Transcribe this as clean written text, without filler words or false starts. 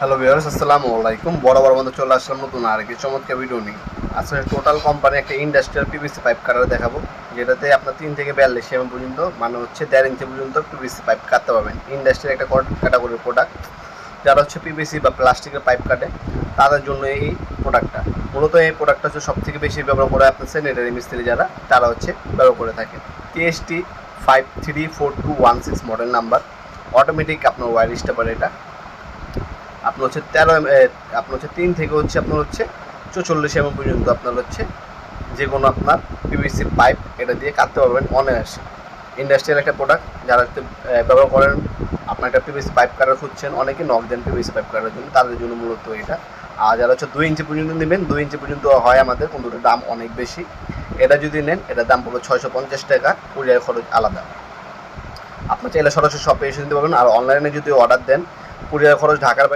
Hello viewers, আসসালামু আলাইকুম। বরাবর মতো চলে আসলাম নতুন আরেকটি চমৎকার ভিডিও নিয়ে। আসলে টোটাল কোম্পানি একটা ইন্ডাস্ট্রিয়াল পিভিসি পাইপ কাটার দেখাবো, যেটাতে আপনার 3 থেকে 42 এমএম পর্যন্ত, মানে হচ্ছে 1.5 ইঞ্চি পর্যন্ত পিভিসি পাইপ কাটতে পারবেন। ইন্ডাস্ট্রির একটা ক্যাটাগরির প্রোডাক্ট, যারা হচ্ছে পিভিসি বা প্লাস্টিকের পাইপ কাটে তাদের জন্য এই প্রোডাক্টটা। মূলত এই প্রোডাক্টটা হচ্ছে সব থেকে বেশি ব্যবহার করে আপনার স্যানিটারি মিস্ত্রি যারা, তারা হচ্ছে ব্যবহার করে থাকে। TST 534216 মডেল নাম্বার, অটোমেটিক আপনার ওয়্যার স্টেপার। এটা আপনার হচ্ছে 3 থেকে হচ্ছে আপনার হচ্ছে 44 এমএম পর্যন্ত আপনার হচ্ছে যে কোনো আপনার পিভিসি পাইপ এটা দিয়ে কাটতে পারবেন অনায়াসে। ইন্ডাস্ট্রিয়াল একটা প্রোডাক্ট, যারা হচ্ছে ব্যবহার করেন, আপনার একটা পিভিসি পাইপ কাটার খুঁজছেন, অনেকে নক দেন পিভিসি পাইপ কাটার জন্য, তাদের জন্য মূলত এটা। আর যারা হচ্ছে 2 ইঞ্চি পর্যন্ত নেবেন, 2 ইঞ্চি পর্যন্ত হয় আমাদের, কিন্তু ওটার দাম অনেক বেশি। এটা যদি নেন, এটার দাম পড়বে 650 টাকা, কুরিয়ার খরচ আলাদা। আপনি চাইলে সরাসরি শপে এসে দিতে পারবেন, আর অনলাইনে যদি অর্ডার দেন, কুরিয়ার খরচ ঢাকার বাইরে